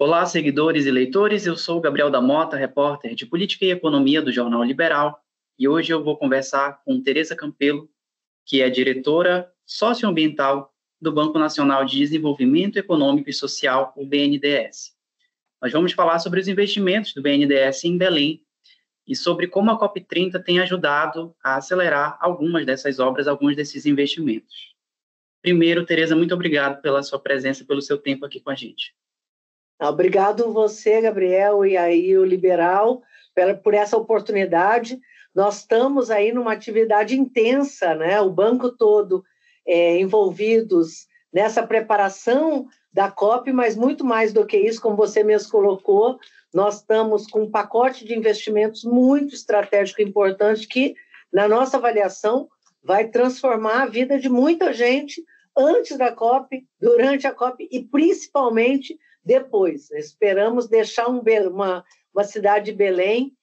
Olá, seguidores e leitores, eu sou Gabriel da Mota, repórter de Política e Economia do Jornal Liberal, e hoje eu vou conversar com Tereza Campelo, que é diretora socioambiental do Banco Nacional de Desenvolvimento Econômico e Social, o BNDES. Nós vamos falar sobre os investimentos do BNDES em Belém e sobre como a COP30 tem ajudado a acelerar algumas dessas obras, alguns desses investimentos. Primeiro, Tereza, muito obrigado pela sua presença, pelo seu tempo aqui com a gente. Obrigado você, Gabriel, e aí o Liberal, por essa oportunidade. Nós estamos aí numa atividade intensa, né? O banco todo envolvidos nessa preparação da COP, mas muito mais do que isso, como você mesmo colocou, nós estamos com um pacote de investimentos muito estratégico e importante que, na nossa avaliação, vai transformar a vida de muita gente antes da COP, durante a COP e principalmente depois. Esperamos deixar uma cidade de Belém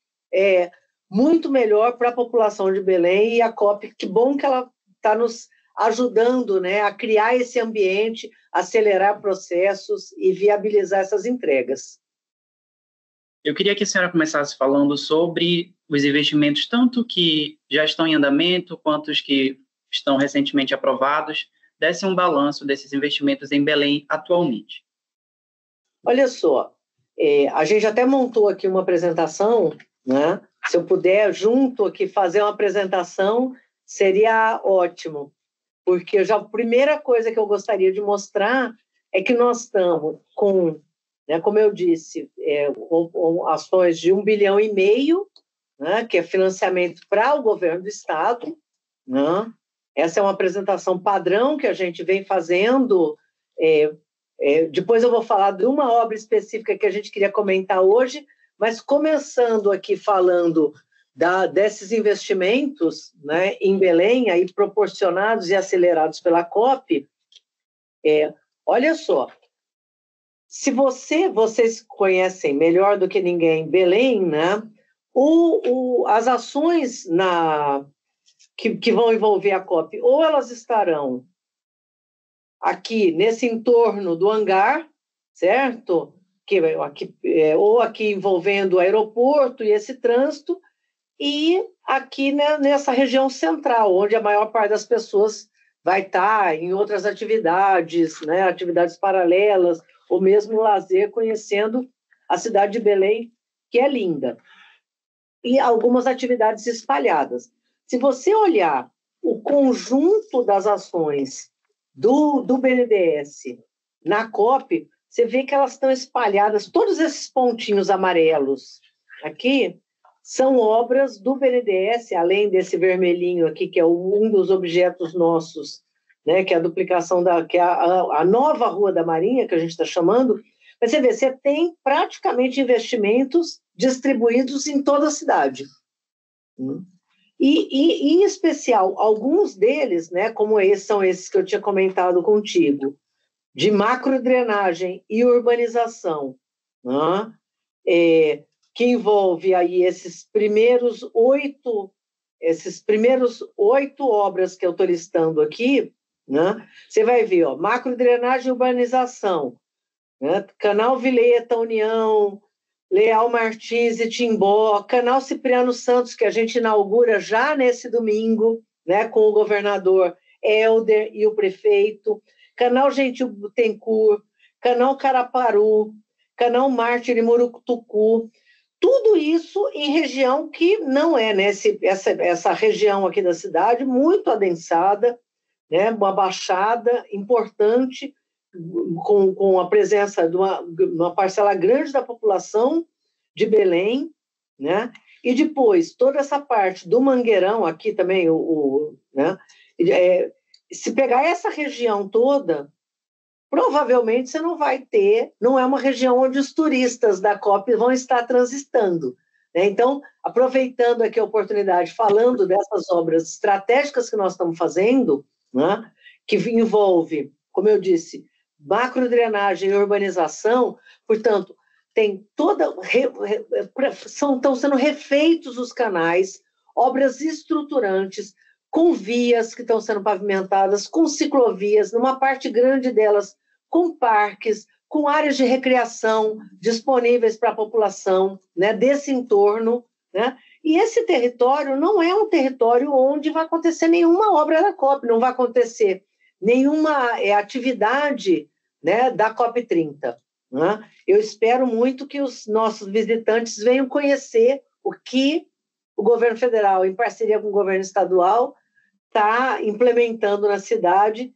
muito melhor para a população de Belém, e a COP, que bom que ela está nos ajudando, né, a criar esse ambiente, acelerar processos e viabilizar essas entregas. Eu queria que a senhora começasse falando sobre os investimentos, tanto que já estão em andamento, quanto os que estão recentemente aprovados, desse um balanço desses investimentos em Belém atualmente. Olha só, a gente até montou aqui uma apresentação, né? Se eu puder, junto aqui, fazer uma apresentação, seria ótimo, porque já a primeira coisa que eu gostaria de mostrar é que nós estamos com, né, como eu disse, ações de 1,5 bilhão, né, que é financiamento para o governo do Estado, né? Essa é uma apresentação padrão que a gente vem fazendo. Depois eu vou falar de uma obra específica que a gente queria comentar hoje, mas começando aqui falando desses investimentos, né, em Belém, aí proporcionados e acelerados pela COP, olha só, se vocês conhecem melhor do que ninguém Belém, né, as ações que vão envolver a COP, ou elas estarão aqui nesse entorno do hangar, certo? Ou aqui envolvendo o aeroporto e esse trânsito, e aqui, né, nessa região central, onde a maior parte das pessoas vai estar em outras atividades, né, atividades paralelas, ou mesmo lazer, conhecendo a cidade de Belém, que é linda. E algumas atividades espalhadas. Se você olhar o conjunto das ações do BNDES na COP, você vê que elas estão espalhadas, todos esses pontinhos amarelos aqui são obras do BNDES, além desse vermelhinho aqui, que é um dos objetos nossos, né, que é a duplicação que é a nova Rua da Marinha, que a gente está chamando. Mas você vê, você tem praticamente investimentos distribuídos em toda a cidade. E, em especial, alguns deles, né, como são esses que eu tinha comentado contigo, de macrodrenagem e urbanização, né, que envolve aí esses primeiros oito obras que eu estou listando aqui, né, você vai ver, ó, macrodrenagem e urbanização, né, Canal Vilheta, União, Leal Martins e Timbó, Canal Cipriano Santos, que a gente inaugura já nesse domingo, né, com o governador Helder e o prefeito, Canal Gentil Bittencourt, Canal Caraparu, Canal Mártir e Murucutucu, tudo isso em região que não é, né, essa região aqui da cidade, muito adensada, né, uma baixada importante, com a presença de uma parcela grande da população de Belém, né? E depois, toda essa parte do Mangueirão, aqui também, né? Se pegar essa região toda, provavelmente você não vai ter, não é uma região onde os turistas da COP vão estar transitando, né? Então, aproveitando aqui a oportunidade, falando dessas obras estratégicas que nós estamos fazendo, né? Que envolve, como eu disse, macrodrenagem e urbanização, portanto, tem estão sendo refeitos os canais, obras estruturantes, com vias que estão sendo pavimentadas, com ciclovias, numa parte grande delas com parques, com áreas de recreação disponíveis para a população, né, desse entorno, né? E esse território não é um território onde vai acontecer nenhuma obra da COP, não vai acontecer nenhuma atividade, né, da COP30. Né? Eu espero muito que os nossos visitantes venham conhecer o que o governo federal, em parceria com o governo estadual, está implementando na cidade,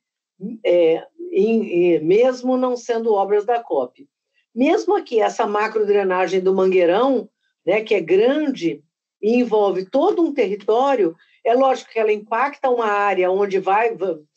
mesmo não sendo obras da COP. Mesmo aqui, essa macrodrenagem do Mangueirão, né, que é grande e envolve todo um território, é lógico que ela impacta uma área onde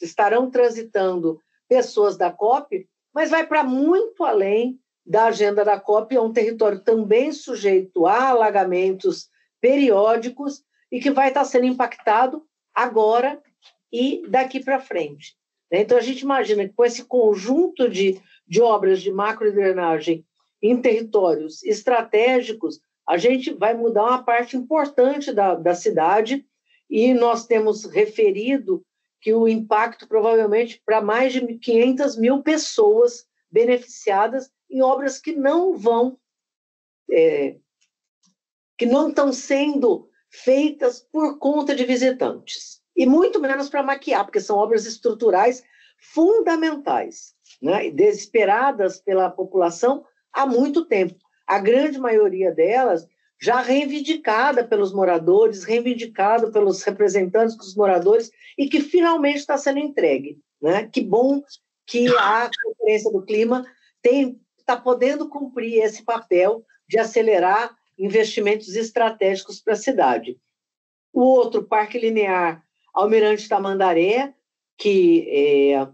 estarão transitando pessoas da COP, mas vai para muito além da agenda da COP, é um território também sujeito a alagamentos periódicos e que vai estar sendo impactado agora e daqui para frente. Então, a gente imagina que com esse conjunto de obras de macrodrenagem em territórios estratégicos, a gente vai mudar uma parte importante da cidade e nós temos referido que o impacto provavelmente para mais de 500 mil pessoas beneficiadas em obras que não estão sendo feitas por conta de visitantes. E muito menos para maquiar, porque são obras estruturais fundamentais, né? Desesperadas pela população há muito tempo. A grande maioria delas já reivindicada pelos moradores, reivindicada pelos representantes dos moradores e que finalmente está sendo entregue. Né? Que bom que a Conferência do Clima está podendo cumprir esse papel de acelerar investimentos estratégicos para a cidade. O outro, Parque Linear Almirante Tamandaré, que é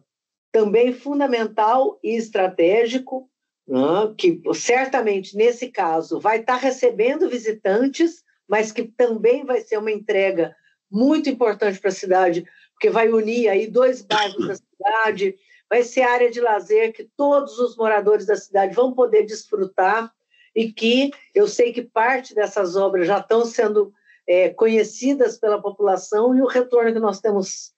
também fundamental e estratégico, né, que certamente, nesse caso, vai estar recebendo visitantes, mas que também vai ser uma entrega muito importante para a cidade, porque vai unir aí 2 bairros da cidade, vai ser área de lazer que todos os moradores da cidade vão poder desfrutar e que eu sei que parte dessas obras já estão sendo conhecidas pela população e o retorno que nós temos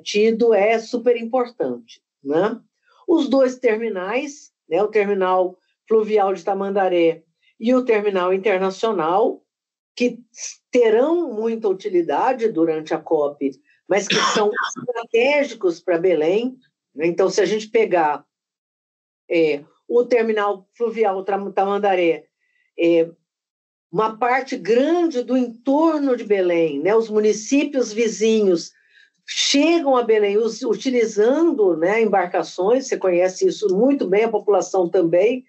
tido é super importante. Né? Os 2 terminais, né, o terminal fluvial de Tamandaré e o terminal internacional, que terão muita utilidade durante a COP, mas que são estratégicos para Belém. Então, se a gente pegar o terminal fluvial Tamandaré, uma parte grande do entorno de Belém, né, os municípios vizinhos chegam a Belém utilizando, né, embarcações, você conhece isso muito bem, a população também.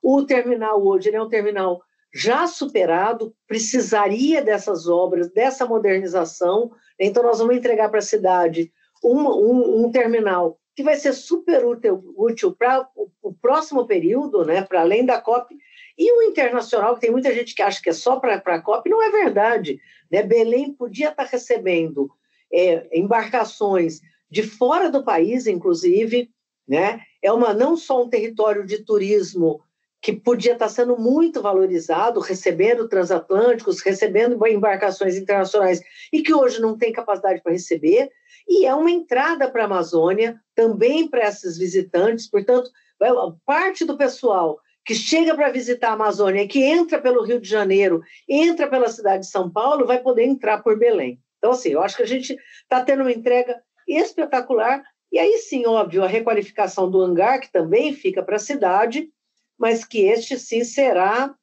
O terminal hoje é um terminal já superado, precisaria dessas obras, dessa modernização, então nós vamos entregar para a cidade um terminal que vai ser super útil para o próximo período, né, para além da COP, e o internacional, que tem muita gente que acha que é só para a COP, não é verdade. Né? Belém podia estar recebendo embarcações de fora do país, inclusive, né? Não só um território de turismo que podia estar sendo muito valorizado, recebendo transatlânticos, recebendo embarcações internacionais, e que hoje não tem capacidade para receber, e é uma entrada para a Amazônia, também para esses visitantes, portanto, parte do pessoal que chega para visitar a Amazônia, que entra pelo Rio de Janeiro, entra pela cidade de São Paulo, vai poder entrar por Belém. Então, assim, eu acho que a gente está tendo uma entrega espetacular, e aí sim, óbvio, a requalificação do hangar, que também fica para a cidade, mas que este sim será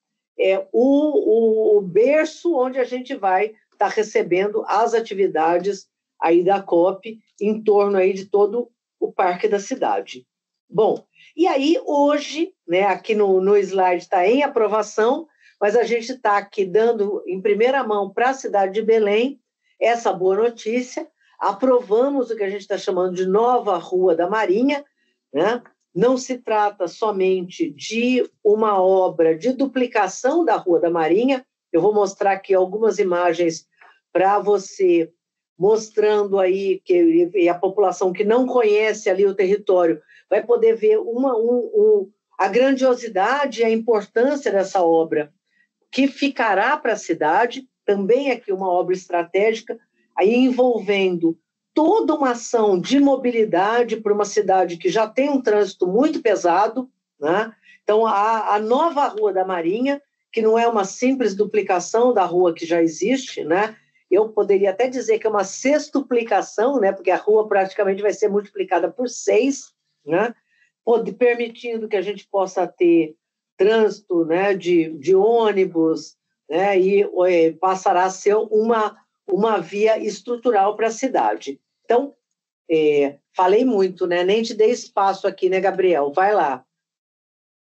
o berço onde a gente vai estar recebendo as atividades aí da COP em torno aí de todo o parque da cidade. Bom, e aí hoje, né, aqui no slide está em aprovação, mas a gente está aqui dando em primeira mão para a cidade de Belém essa boa notícia. Aprovamos o que a gente está chamando de nova Rua da Marinha, né? Não se trata somente de uma obra de duplicação da Rua da Marinha. Eu vou mostrar aqui algumas imagens para você, mostrando aí que a população que não conhece ali o território vai poder ver a grandiosidade e a importância dessa obra, que ficará para a cidade, também aqui uma obra estratégica, aí envolvendo toda uma ação de mobilidade para uma cidade que já tem um trânsito muito pesado, né? Então, a nova Rua da Marinha, que não é uma simples duplicação da rua que já existe, né? Eu poderia até dizer que é uma sextuplicação, né? Porque a rua praticamente vai ser multiplicada por 6, né? Permitindo que a gente possa ter trânsito, né, de ônibus, né, e passará a ser uma via estrutural para a cidade. Então, falei muito, né? Nem te dei espaço aqui, né, Gabriel? Vai lá.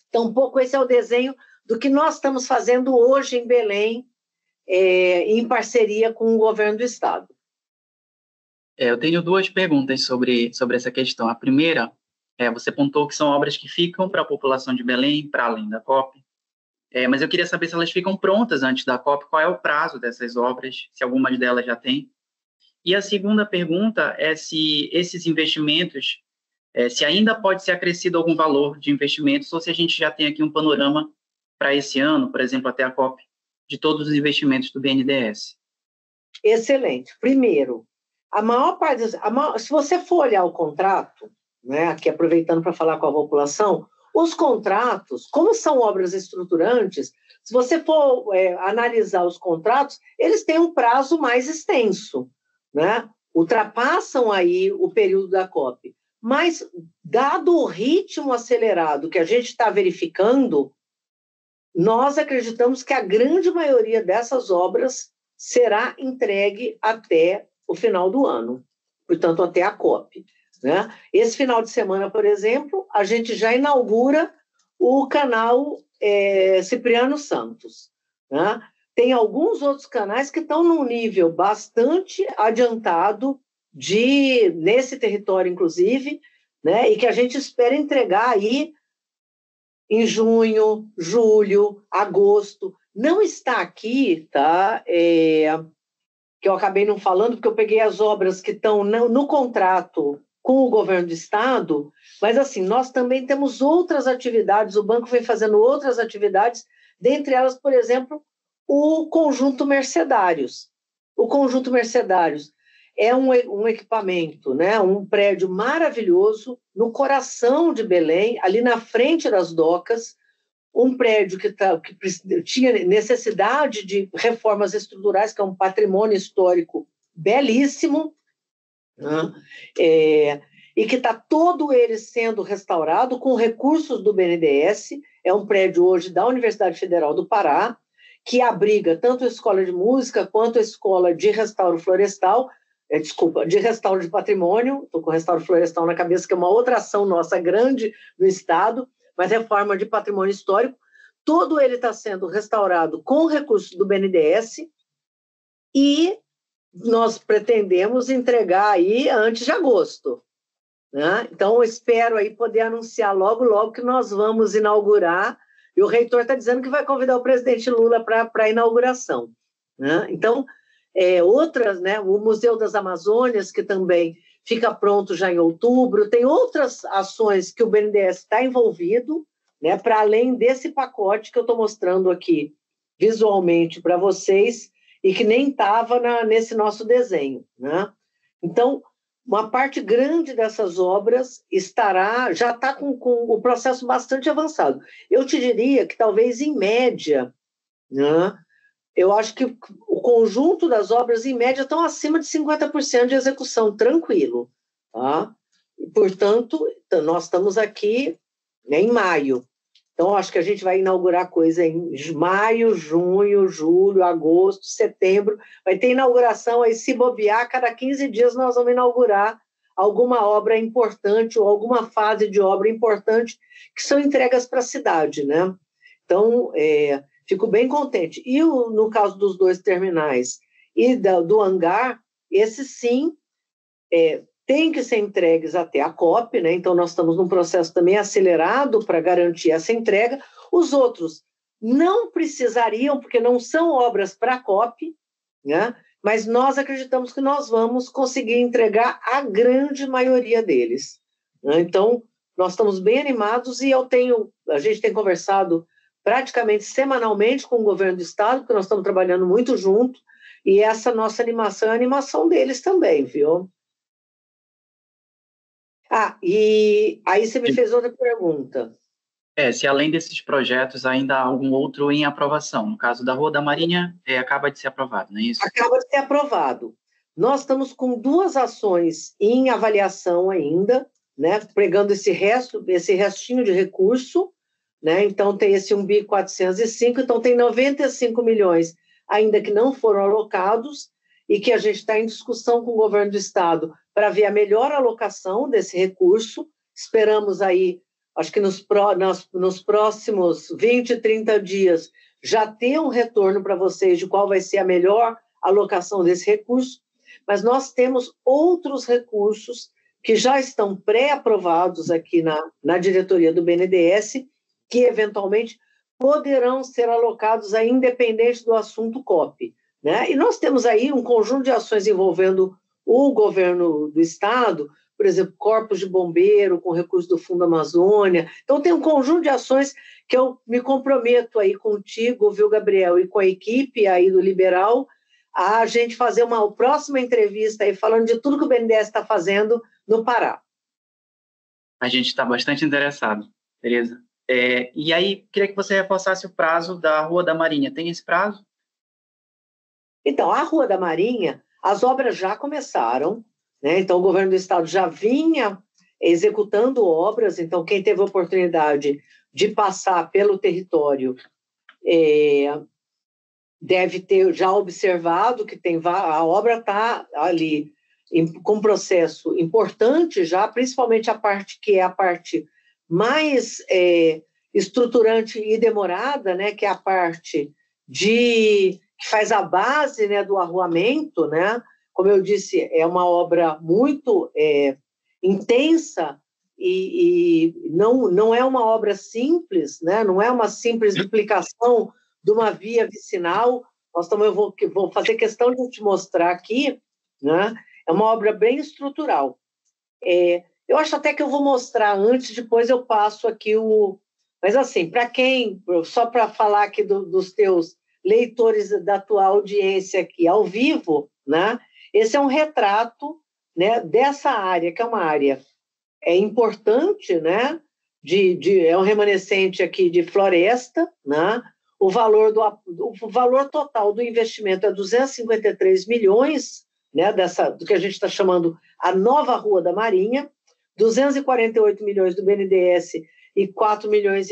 Então, um pouco esse é o desenho do que nós estamos fazendo hoje em Belém, em parceria com o governo do estado. Eu tenho duas perguntas sobre essa questão. A primeira você pontuou que são obras que ficam para a população de Belém, para além da COP, mas eu queria saber se elas ficam prontas antes da COP, qual é o prazo dessas obras, se algumas delas já têm. E a segunda pergunta é se esses investimentos, se ainda pode ser acrescido algum valor de investimentos, ou se a gente já tem aqui um panorama para esse ano, por exemplo, até a COP, de todos os investimentos do BNDES. Excelente. Primeiro, a maior parte, se você for olhar o contrato, né, aqui aproveitando para falar com a população, os contratos, como são obras estruturantes, se você for analisar os contratos, eles têm um prazo mais extenso, né? Ultrapassam aí o período da COP. Mas, dado o ritmo acelerado que a gente está verificando, nós acreditamos que a grande maioria dessas obras será entregue até o final do ano, portanto, até a COP. Né? Esse final de semana, por exemplo, a gente já inaugura o canal Cipriano Santos. Né? Tem alguns outros canais que estão num nível bastante adiantado nesse território, inclusive, né? E que a gente espera entregar aí em junho, julho, agosto. Não está aqui, tá? Que eu acabei não falando, porque eu peguei as obras que estão no contrato com o governo do estado, mas assim, nós também temos outras atividades, o banco vem fazendo outras atividades, dentre elas, por exemplo, o Conjunto Mercedários. O Conjunto Mercedários é um equipamento, né? Um prédio maravilhoso, no coração de Belém, ali na frente das docas, um prédio que tinha necessidade de reformas estruturais, que é um patrimônio histórico belíssimo, né? E que está todo ele sendo restaurado com recursos do BNDES. É um prédio hoje da Universidade Federal do Pará, que abriga tanto a escola de música quanto a escola de restauro florestal, de restauro de patrimônio, estou com restauro florestal na cabeça, que é uma outra ação nossa grande no estado, mas reforma de patrimônio histórico. Todo ele está sendo restaurado com recursos do BNDES e nós pretendemos entregar aí antes de agosto. Né? Então, espero aí poder anunciar logo, logo que nós vamos inaugurar, e o reitor está dizendo que vai convidar o presidente Lula para a inauguração. Né? Então, outras, né? O Museu das Amazônias, que também fica pronto já em outubro, tem outras ações que o BNDES está envolvido, né? Para além desse pacote que eu estou mostrando aqui visualmente para vocês, e que nem estava nesse nosso desenho. Né? Então, uma parte grande dessas obras já está com o processo bastante avançado. Eu te diria que talvez, em média, né, eu acho que o conjunto das obras, em média, estão acima de 50% de execução, tranquilo. Tá? E, portanto, nós estamos aqui, né, em maio. Então, acho que a gente vai inaugurar coisa em maio, junho, julho, agosto, setembro. Vai ter inauguração aí, se bobear, cada 15 dias nós vamos inaugurar alguma obra importante ou alguma fase de obra importante que são entregas para a cidade, né? Então, fico bem contente. E no caso dos 2 terminais e do hangar, esses sim têm que ser entregues até a COP, né? Então nós estamos num processo também acelerado para garantir essa entrega. Os outros não precisariam, porque não são obras para a COP, né? Mas nós acreditamos que nós vamos conseguir entregar a grande maioria deles. Né? Então, nós estamos bem animados e a gente tem conversado praticamente semanalmente com o governo do estado, porque nós estamos trabalhando muito junto, e essa nossa animação é a animação deles também, viu? E aí você me fez outra pergunta. Se além desses projetos ainda há algum outro em aprovação. No caso da Rua da Marinha, acaba de ser aprovado, não é isso? Acaba de ser aprovado. Nós estamos com 2 ações em avaliação ainda, né, pregando esse restinho de recurso, né? Então tem esse 1.405 bi, então tem 95 milhões ainda que não foram alocados e que a gente está em discussão com o governo do estado para ver a melhor alocação desse recurso. Esperamos aí, acho que nos próximos 20, 30 dias, já ter um retorno para vocês de qual vai ser a melhor alocação desse recurso, mas nós temos outros recursos que já estão pré-aprovados aqui na diretoria do BNDES, que eventualmente poderão ser alocados aí, independente do assunto COP, né? E nós temos aí um conjunto de ações envolvendo o governo do estado, por exemplo, corpos de bombeiro com recursos do Fundo Amazônia. Então tem um conjunto de ações que eu me comprometo aí contigo, viu, Gabriel, e com a equipe aí do Liberal, a gente fazer uma próxima entrevista aí falando de tudo que o BNDES está fazendo no Pará. A gente está bastante interessado, Tereza. E aí, queria que você reforçasse o prazo da Rua da Marinha. Tem esse prazo? Então, a Rua da Marinha, as obras já começaram, né? Então, o governo do estado já vinha executando obras, então quem teve a oportunidade de passar pelo território deve ter já observado que a obra está ali com um processo importante já, principalmente a parte que é a parte mais estruturante e demorada, né, que é a parte que faz a base, né, do arruamento, né? Como eu disse, é uma obra muito intensa e não é uma obra simples, né? Não é uma simples duplicação de uma via vicinal. Eu vou fazer questão de te mostrar aqui, né? É uma obra bem estrutural. Eu acho até que eu vou mostrar antes, depois eu passo aqui Mas, assim, só para falar aqui dos teus leitores da tua audiência aqui ao vivo, né? Esse é um retrato, né, dessa área, que é uma área importante, né? É um remanescente aqui de floresta, né? O valor total do investimento é 253 milhões, né, do que a gente está chamando a nova Rua da Marinha, 248 milhões do BNDES e 4,5 milhões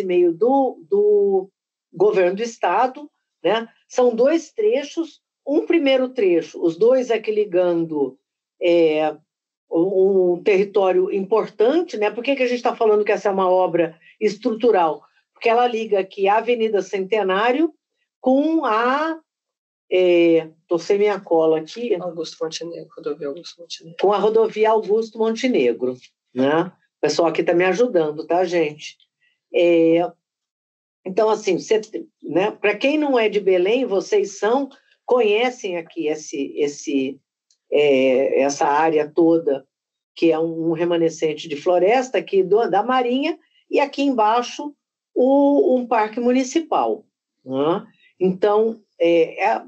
do governo do estado, né? São 2 trechos, um primeiro trecho, os 2 aqui ligando um território importante, né? Por que a gente está falando que essa é uma obra estrutural? Porque ela liga aqui a Avenida Centenário com estou sem minha cola aqui. Augusto Montenegro, rodovia Augusto Montenegro. Com a rodovia Augusto Montenegro, né? O pessoal aqui está me ajudando, tá, gente? Então, assim, né, para quem não é de Belém, vocês conhecem aqui essa área toda, que é um remanescente de floresta aqui da Marinha, e aqui embaixo um parque municipal, né? Então,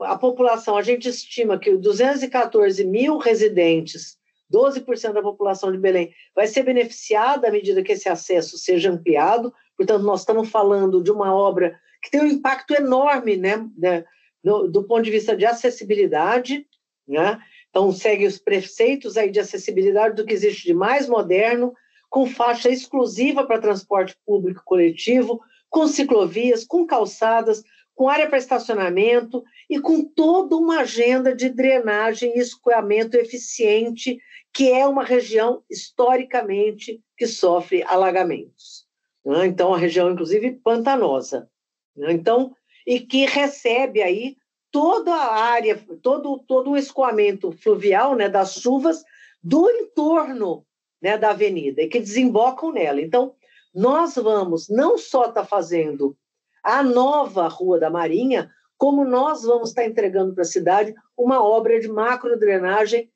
a população, a gente estima que 214 mil residentes, 12% da população de Belém, vai ser beneficiada à medida que esse acesso seja ampliado. Portanto, nós estamos falando de uma obra que tem um impacto enorme, né, do ponto de vista de acessibilidade, né? Então, segue os preceitos aí de acessibilidade do que existe de mais moderno, com faixa exclusiva para transporte público coletivo, com ciclovias, com calçadas, com área para estacionamento e com toda uma agenda de drenagem e escoamento eficiente, que é uma região, historicamente, que sofre alagamentos, né? Então, a região, inclusive, pantanosa, né? Então, e que recebe aí toda a área, todo o escoamento fluvial, né, das chuvas do entorno, né, da avenida, e que desembocam nela. Então, nós vamos não só estar fazendo a nova Rua da Marinha, como nós vamos estar entregando para a cidade uma obra de macrodrenagem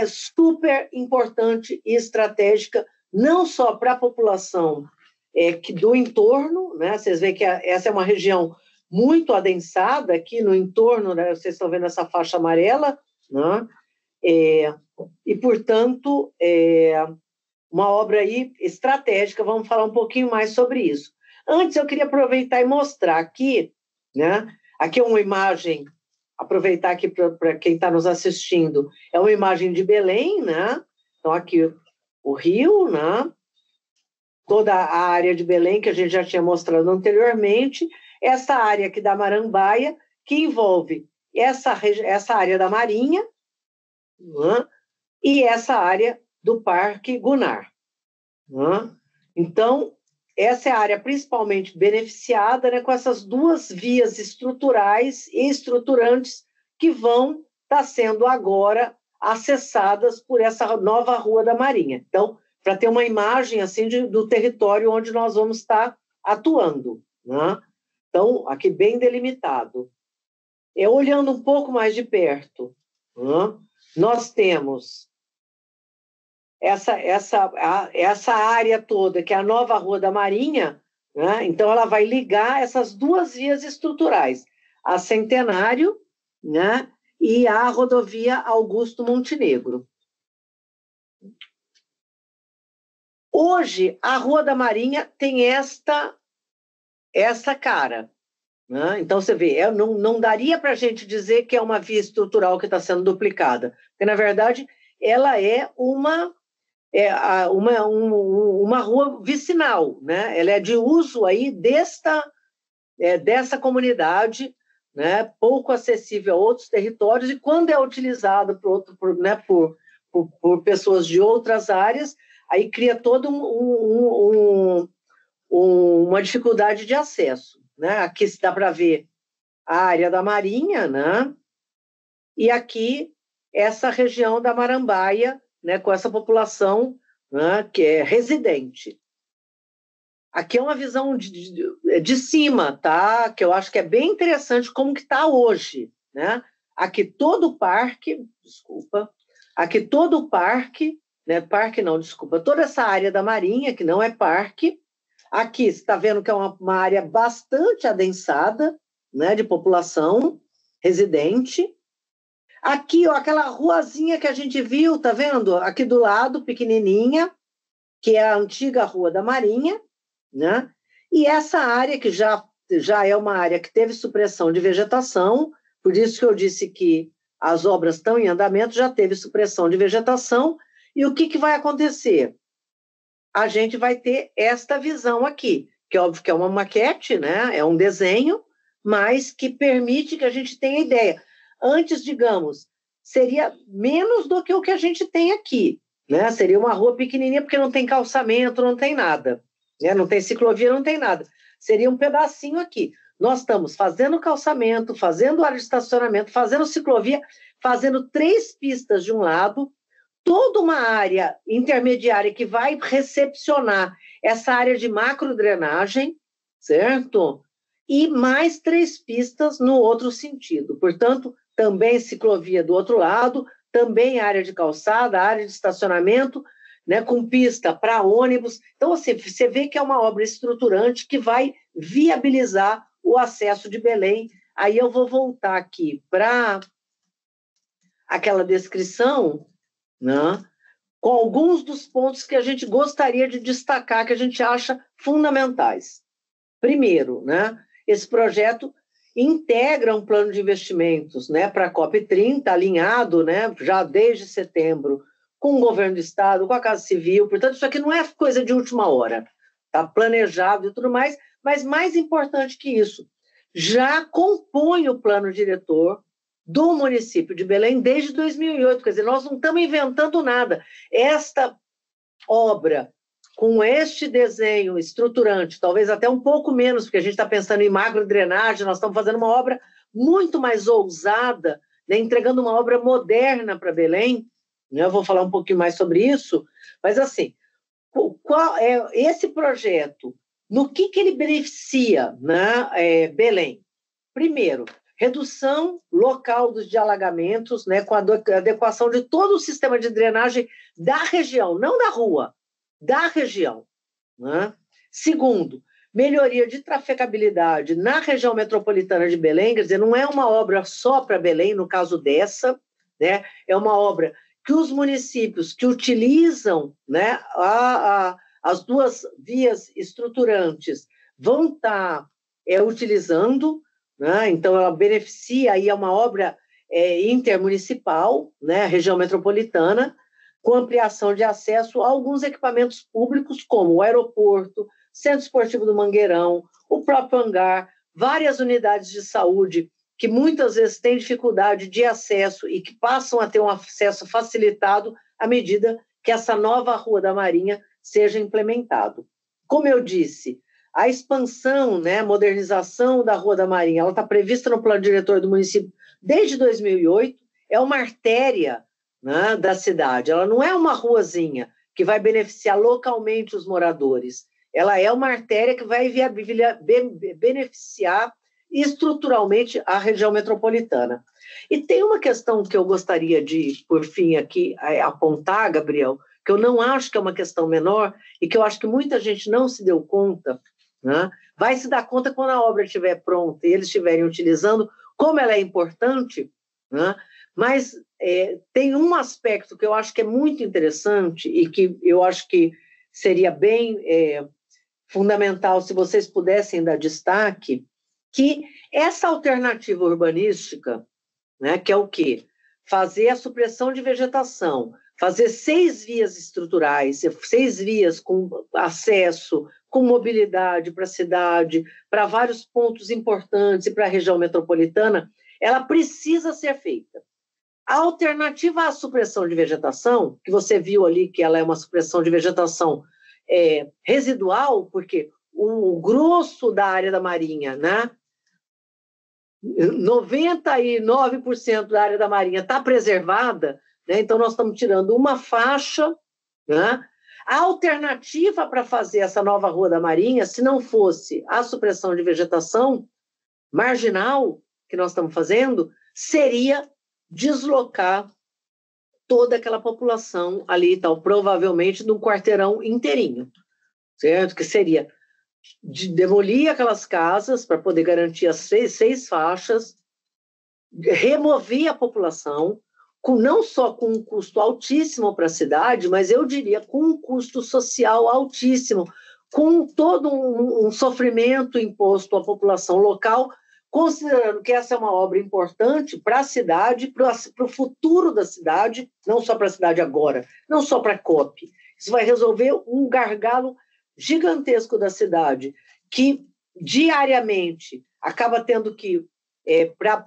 super importante e estratégica, não só para a população do entorno, né? Vocês veem que essa é uma região muito adensada aqui no entorno, né? Vocês estão vendo essa faixa amarela, né? E, portanto, uma obra aí estratégica, vamos falar um pouquinho mais sobre isso. Antes, eu queria aproveitar e mostrar aqui, né? Aqui é uma imagem, aproveitar aqui para quem está nos assistindo, é uma imagem de Belém, né? Então, aqui o rio, né? Toda a área de Belém, que a gente já tinha mostrado anteriormente, essa área aqui da Marambaia, que envolve essa área da Marinha, né? E essa área do Parque Gunnar. Né? Então, essa é a área principalmente beneficiada, né, com essas duas vias estruturais e estruturantes que vão estar sendo agora acessadas por essa nova Rua da Marinha. Então, para ter uma imagem assim do território onde nós vamos estar atuando. Né? Então, aqui bem delimitado. Olhando um pouco mais de perto, né, nós temos essa área toda, que é a nova Rua da Marinha, né? Então ela vai ligar essas duas vias estruturais, a Centenário, né? E a rodovia Augusto Montenegro. Hoje, a Rua da Marinha tem essa cara. Né? Então, você vê, não daria para a gente dizer que é uma via estrutural que está sendo duplicada, porque, na verdade, ela é uma rua vicinal, né? Ela é de uso aí dessa comunidade, né? Pouco acessível a outros territórios, e quando é utilizada por pessoas de outras áreas, aí cria toda uma dificuldade de acesso. Né? Aqui se dá para ver a área da Marinha, né? E aqui essa região da Marambaia, né? Com essa população, né? Que é residente. Aqui é uma visão de cima, tá? Que eu acho que é bem interessante como que está hoje. Né? Aqui todo o parque, né? Toda essa área da Marinha, que não é parque. Aqui, você está vendo que é uma área bastante adensada, né, de população residente. Aqui, ó, aquela ruazinha que a gente viu, tá vendo? Aqui do lado, pequenininha, que é a antiga Rua da Marinha, né? E essa área que já é uma área que teve supressão de vegetação, por isso que eu disse que as obras estão em andamento, já teve supressão de vegetação, e o que vai acontecer? A gente vai ter esta visão aqui, que é óbvio que é uma maquete, né? É um desenho, mas que permite que a gente tenha ideia. Antes, digamos, seria menos do que o que a gente tem aqui, né? Seria uma rua pequenininha, porque não tem calçamento, não tem nada, né? Não tem ciclovia, não tem nada. Seria um pedacinho aqui. Nós estamos fazendo calçamento, fazendo área de estacionamento, fazendo ciclovia, fazendo 3 pistas de um lado, toda uma área intermediária que vai recepcionar essa área de macrodrenagem, certo? E mais 3 pistas no outro sentido. Portanto, também ciclovia do outro lado, também área de calçada, área de estacionamento, né, com pista para ônibus. Então, assim, você vê que é uma obra estruturante que vai viabilizar o acesso de Belém. Aí eu vou voltar aqui para aquela descrição, né, com alguns dos pontos que a gente gostaria de destacar, que a gente acha fundamentais. Primeiro, né, esse projeto integra um plano de investimentos, né, para a COP30, alinhado, né, já desde setembro, com o governo do Estado, com a Casa Civil. Portanto, isso aqui não é coisa de última hora, está planejado e tudo mais, mas mais importante que isso, já compõe o plano diretor do município de Belém desde 2008, quer dizer, nós não estamos inventando nada. Esta obra, com este desenho estruturante, talvez até um pouco menos, porque a gente está pensando em macrodrenagem, nós estamos fazendo uma obra muito mais ousada, né, entregando uma obra moderna para Belém, né, eu vou falar um pouquinho mais sobre isso, mas assim, qual é esse projeto, no que ele beneficia, né, Belém? Primeiro, redução local dos alagamentos, né, com a adequação de todo o sistema de drenagem da região, não da rua, da região. Né? Segundo, melhoria de trafegabilidade na região metropolitana de Belém, quer dizer, não é uma obra só para Belém, no caso dessa, né, é uma obra que os municípios que utilizam, né, as duas vias estruturantes vão estar utilizando, né? Então ela beneficia, aí é uma obra intermunicipal, né? Região metropolitana, com ampliação de acesso a alguns equipamentos públicos, como o aeroporto, Centro Esportivo do Mangueirão, o próprio hangar, várias unidades de saúde que muitas vezes têm dificuldade de acesso e que passam a ter um acesso facilitado à medida que essa nova Rua da Marinha seja implementado. Como eu disse, a expansão, né, modernização da Rua da Marinha, ela está prevista no plano diretor do município desde 2008, é uma artéria, né, da cidade, ela não é uma ruazinha que vai beneficiar localmente os moradores, ela é uma artéria que vai beneficiar estruturalmente a região metropolitana. E tem uma questão que eu gostaria de, por fim, aqui apontar, Gabriel, que eu não acho que é uma questão menor e que eu acho que muita gente não se deu conta, né? Vai se dar conta quando a obra estiver pronta e eles estiverem utilizando, como ela é importante, né? Mas tem um aspecto que eu acho que é muito interessante e que eu acho que seria bem fundamental se vocês pudessem dar destaque, que essa alternativa urbanística, né, que é o quê? Fazer a supressão de vegetação, fazer 6 vias estruturais, 6 vias com acesso, com mobilidade para a cidade, para vários pontos importantes e para a região metropolitana, ela precisa ser feita. A alternativa à supressão de vegetação, que você viu ali que ela é uma supressão de vegetação residual, porque o grosso da área da Marinha, né, 99% da área da Marinha está preservada, né? Então nós estamos tirando uma faixa, né? A alternativa para fazer essa nova Rua da Marinha, se não fosse a supressão de vegetação marginal que nós estamos fazendo, seria deslocar toda aquela população ali, tal, provavelmente num quarteirão inteirinho, certo? Que seria de demolir aquelas casas para poder garantir as 6 faixas, remover a população, não só com um custo altíssimo para a cidade, mas eu diria com um custo social altíssimo, com todo um sofrimento imposto à população local, considerando que essa é uma obra importante para a cidade, para o futuro da cidade, não só para a cidade agora, não só para a COP. Isso vai resolver um gargalo gigantesco da cidade, que diariamente acaba tendo que, para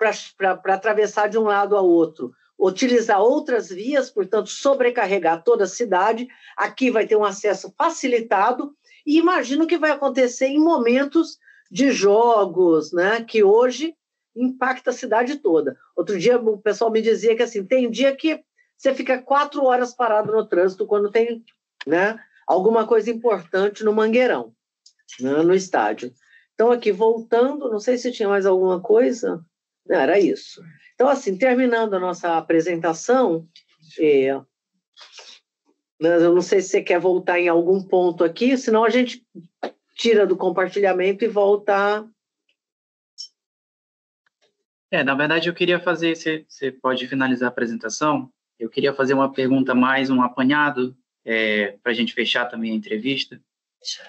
atravessar de um lado ao outro, utilizar outras vias, portanto, sobrecarregar toda a cidade. Aqui vai ter um acesso facilitado, e imagino que vai acontecer em momentos de jogos, né, que hoje impacta a cidade toda. Outro dia o pessoal me dizia que assim, tem dia que você fica 4 horas parado no trânsito quando tem, né, alguma coisa importante no Mangueirão, né, no estádio. Então, aqui, voltando, não sei se tinha mais alguma coisa. Não, era isso. Então, assim, terminando a nossa apresentação, eu não sei se você quer voltar em algum ponto aqui, senão a gente tira do compartilhamento e volta. Na verdade, eu queria fazer, você pode finalizar a apresentação, eu queria fazer uma pergunta mais, um apanhado, para a gente fechar também a entrevista.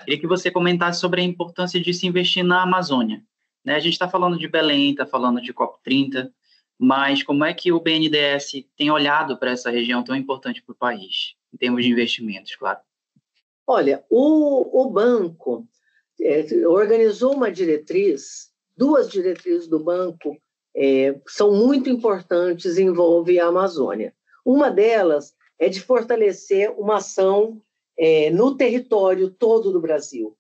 Queria que você comentasse sobre a importância de se investir na Amazônia, né? A gente está falando de Belém, está falando de COP30, mas como é que o BNDES tem olhado para essa região tão importante para o país, em termos de investimentos, claro? Olha, o banco organizou uma diretriz, 2 diretrizes do banco são muito importantes e envolvem a Amazônia. Uma delas é de fortalecer uma ação no território todo do Brasil,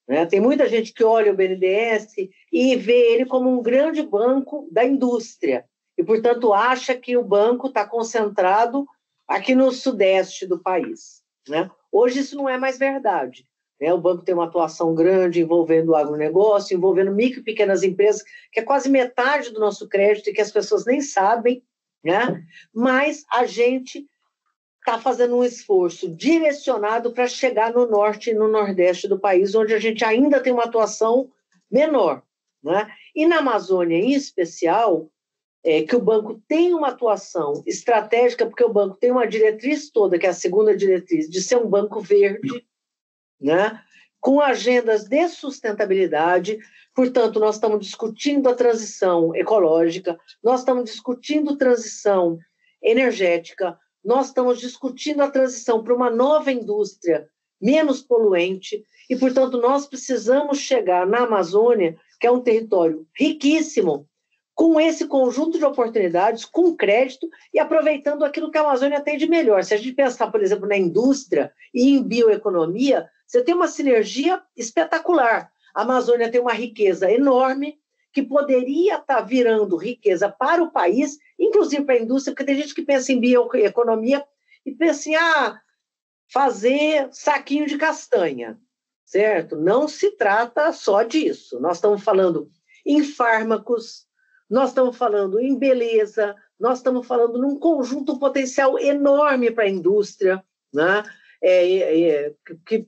né? Tem muita gente que olha o BNDES e vê ele como um grande banco da indústria, e, portanto, acha que o banco está concentrado aqui no sudeste do país, né? Hoje isso não é mais verdade, né? O banco tem uma atuação grande envolvendo o agronegócio, envolvendo micro e pequenas empresas, que é quase metade do nosso crédito e que as pessoas nem sabem, né? Mas a gente está fazendo um esforço direcionado para chegar no norte e no nordeste do país, onde a gente ainda tem uma atuação menor, né? E na Amazônia, em especial, que o banco tem uma atuação estratégica, porque o banco tem uma diretriz toda, que é a segunda diretriz, de ser um banco verde, né? com agendas de sustentabilidade. Portanto, nós estamos discutindo a transição ecológica, nós estamos discutindo transição energética, nós estamos discutindo a transição para uma nova indústria menos poluente, e, portanto, nós precisamos chegar na Amazônia, que é um território riquíssimo, com esse conjunto de oportunidades, com crédito e aproveitando aquilo que a Amazônia tem de melhor. Se a gente pensar, por exemplo, na indústria e em bioeconomia, você tem uma sinergia espetacular. A Amazônia tem uma riqueza enorme, que poderia estar virando riqueza para o país, inclusive para a indústria, porque tem gente que pensa em bioeconomia e pensa em fazer saquinho de castanha, certo? Não se trata só disso. Nós estamos falando em fármacos, nós estamos falando em beleza, nós estamos falando num conjunto potencial enorme para a indústria, né? Que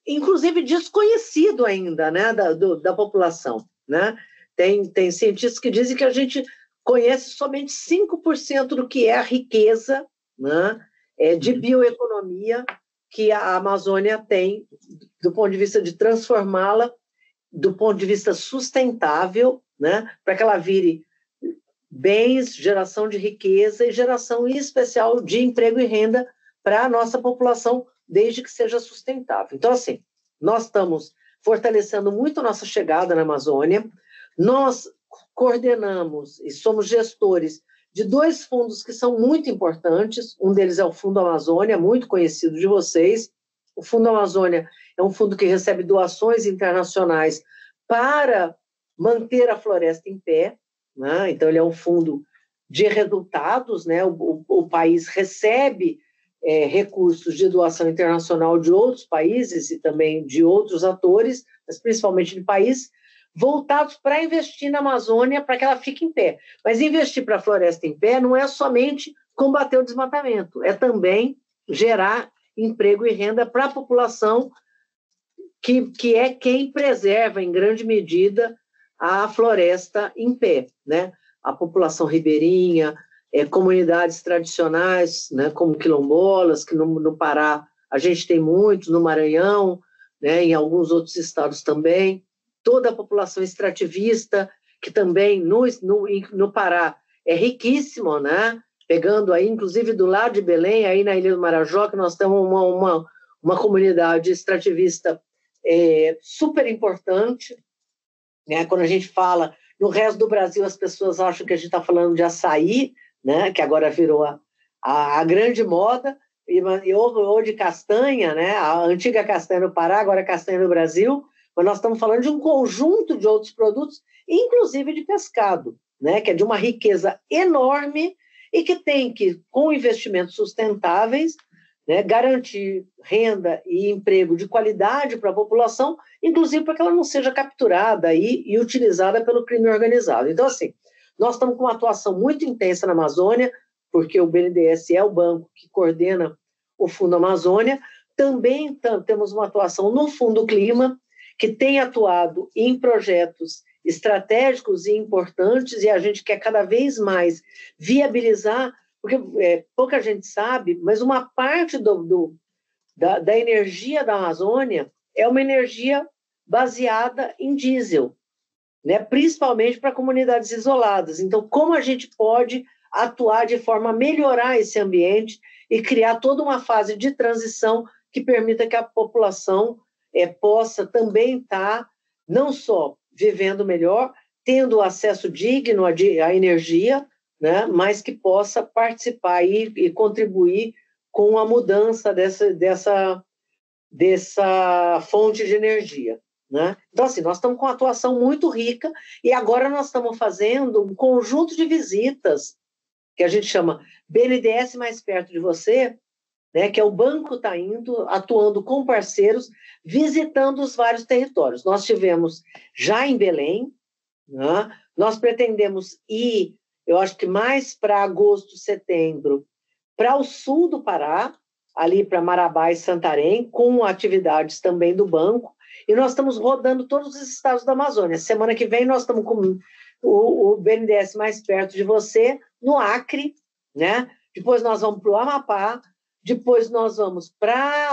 inclusive desconhecido ainda, né, da população, né? Tem cientistas que dizem que a gente conhece somente 5% do que é a riqueza, né, de bioeconomia que a Amazônia tem, do ponto de vista de transformá-la, do ponto de vista sustentável, né, para que ela vire bens, geração de riqueza e geração, em especial, de emprego e renda para a nossa população, desde que seja sustentável. Então, assim, nós estamos fortalecendo muito a nossa chegada na Amazônia, nós coordenamos e somos gestores de 2 fundos que são muito importantes, um deles é o Fundo Amazônia, muito conhecido de vocês. O Fundo Amazônia é um fundo que recebe doações internacionais para manter a floresta em pé, né? Então ele é um fundo de resultados, né? O país recebe recursos de doação internacional de outros países e também de outros atores, mas principalmente de países, voltados para investir na Amazônia para que ela fique em pé. Mas investir para a floresta em pé não é somente combater o desmatamento, é também gerar emprego e renda para a população que é quem preserva, em grande medida, a floresta em pé, né? A população ribeirinha, comunidades tradicionais, né, como quilombolas, que no Pará a gente tem muitos, no Maranhão, né, em alguns outros estados também, toda a população extrativista, que também no Pará é riquíssimo, né? Pegando aí, inclusive do lado de Belém, aí na Ilha do Marajó, que nós temos uma comunidade extrativista super importante, né? Quando a gente fala no resto do Brasil, as pessoas acham que a gente está falando de açaí, né? Que agora virou a grande moda, ou de castanha, né? A antiga castanha no Pará, agora a castanha no Brasil, mas nós estamos falando de um conjunto de outros produtos, inclusive de pescado, né? Que é de uma riqueza enorme e que tem que, com investimentos sustentáveis, né, garantir renda e emprego de qualidade para a população, inclusive para que ela não seja capturada e utilizada pelo crime organizado. Então, assim, nós estamos com uma atuação muito intensa na Amazônia, porque o BNDES é o banco que coordena o Fundo Amazônia. Também temos uma atuação no Fundo Clima, que tem atuado em projetos estratégicos e importantes, e a gente quer cada vez mais viabilizar, porque pouca gente sabe, mas uma parte da energia da Amazônia é uma energia baseada em diesel, né? Principalmente para comunidades isoladas. Então, como a gente pode atuar de forma a melhorar esse ambiente e criar toda uma fase de transição que permita que a população possa também estar não só vivendo melhor, tendo acesso digno à energia, né, mas que possa participar e contribuir com a mudança dessa fonte de energia, né? Então, assim, nós estamos com uma atuação muito rica e agora nós estamos fazendo um conjunto de visitas que a gente chama BNDES Mais Perto de Você, né, que é o banco está indo, atuando com parceiros, visitando os vários territórios. Nós tivemos já em Belém, né, nós pretendemos ir, eu acho que mais para agosto, setembro, para o sul do Pará, ali para Marabá e Santarém, com atividades também do banco, e nós estamos rodando todos os estados da Amazônia. Semana que vem nós estamos com o BNDES Mais Perto de Você, no Acre, né? Depois nós vamos para o Amapá, depois nós vamos para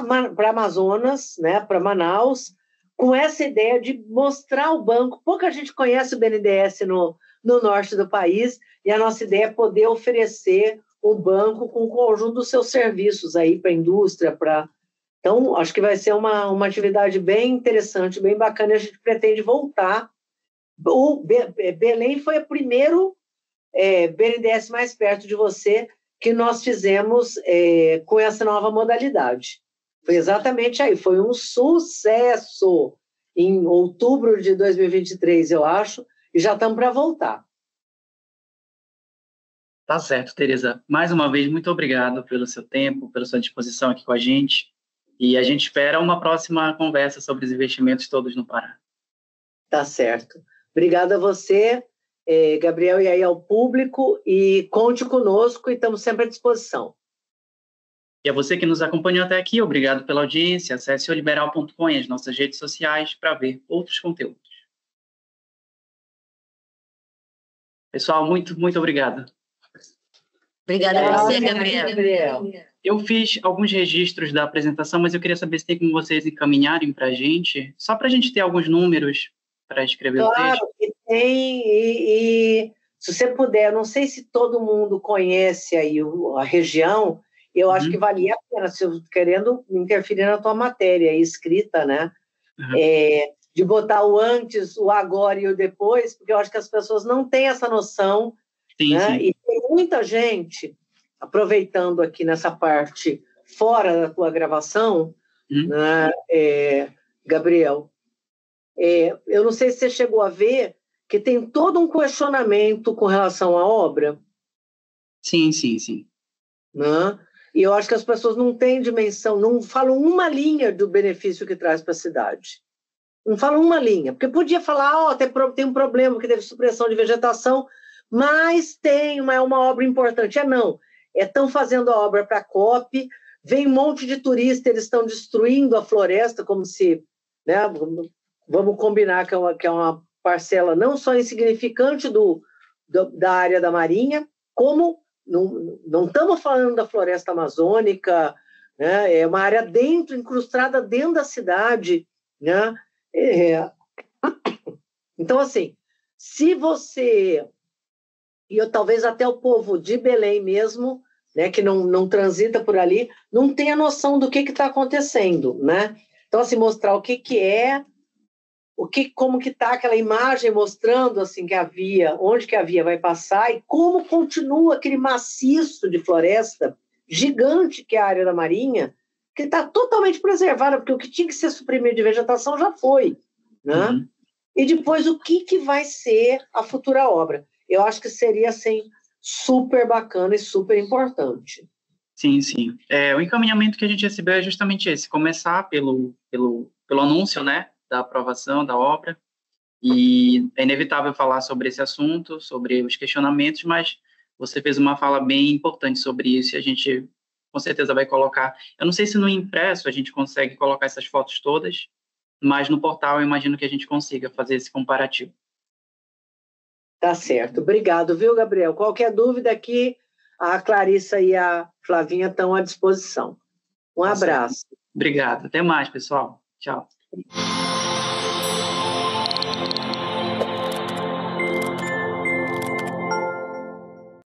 Amazonas, né, para Manaus, com essa ideia de mostrar o banco. Pouca gente conhece o BNDES no norte do país, e a nossa ideia é poder oferecer o banco com o conjunto dos seus serviços aí para a indústria, para... Então, acho que vai ser uma atividade bem interessante, bem bacana, e a gente pretende voltar. O Belém foi o primeiro BNDES mais perto de você que nós fizemos com essa nova modalidade. Foi exatamente aí, foi um sucesso em outubro de 2023, eu acho, e já estamos para voltar. Tá certo, Tereza. Mais uma vez, muito obrigado pelo seu tempo, pela sua disposição aqui com a gente, e a gente espera uma próxima conversa sobre os investimentos todos no Pará. Tá certo. Obrigada a você, Gabriel, e aí ao público, e conte conosco, e estamos sempre à disposição. E a você que nos acompanhou até aqui, obrigado pela audiência. Acesse oliberal.com e as nossas redes sociais para ver outros conteúdos. Pessoal, muito, muito obrigado. Obrigada a você, Gabriel. Eu fiz alguns registros da apresentação, mas eu queria saber se tem como vocês encaminharem para a gente, só para a gente ter alguns números para escrever o texto. Claro que tem, e se você puder, não sei se todo mundo conhece aí a região, eu acho que valia a pena, se eu querendo interferir na tua matéria aí, escrita, né? De botar o antes, o agora e o depois, porque eu acho que as pessoas não têm essa noção, Sim, né? sim. E tem muita gente, aproveitando aqui nessa parte fora da tua gravação, né, Gabriel, eu não sei se você chegou a ver que tem todo um questionamento com relação à obra. Sim, sim, sim. Né? E eu acho que as pessoas não têm dimensão, não falam uma linha do benefício que traz para a cidade. Não falam uma linha, porque podia falar, tem um problema, que teve supressão de vegetação, mas é uma obra importante. Não, estão fazendo a obra para a COP, vem um monte de turista, eles estão destruindo a floresta, como se, né, vamos combinar que é uma parcela não só insignificante da área da Marinha, como não estamos falando da floresta amazônica, né, é uma área incrustada dentro da cidade, né? Então, assim, se você, e talvez até o povo de Belém mesmo, né, que não transita por ali, não tem a noção do que está acontecendo, né? Então, assim, mostrar o que é, como que está aquela imagem mostrando assim, que a via, onde que a via vai passar e como continua aquele maciço de floresta gigante que é a área da Marinha, que está totalmente preservada, porque o que tinha que ser suprimido de vegetação já foi, né? E depois o que vai ser a futura obra. Eu acho que seria, assim, super bacana e super importante. Sim, sim. O encaminhamento que a gente recebeu é justamente esse, começar pelo anúncio, né, da aprovação da obra, e é inevitável falar sobre esse assunto, sobre os questionamentos, mas você fez uma fala bem importante sobre isso e a gente com certeza vai colocar. Eu não sei se no impresso a gente consegue colocar essas fotos todas, mas no portal eu imagino que a gente consiga fazer esse comparativo. Tá certo. Obrigado, viu, Gabriel? Qualquer dúvida aqui, a Clarissa e a Flavinha estão à disposição. Um abraço. Obrigado. Até mais, pessoal. Tchau.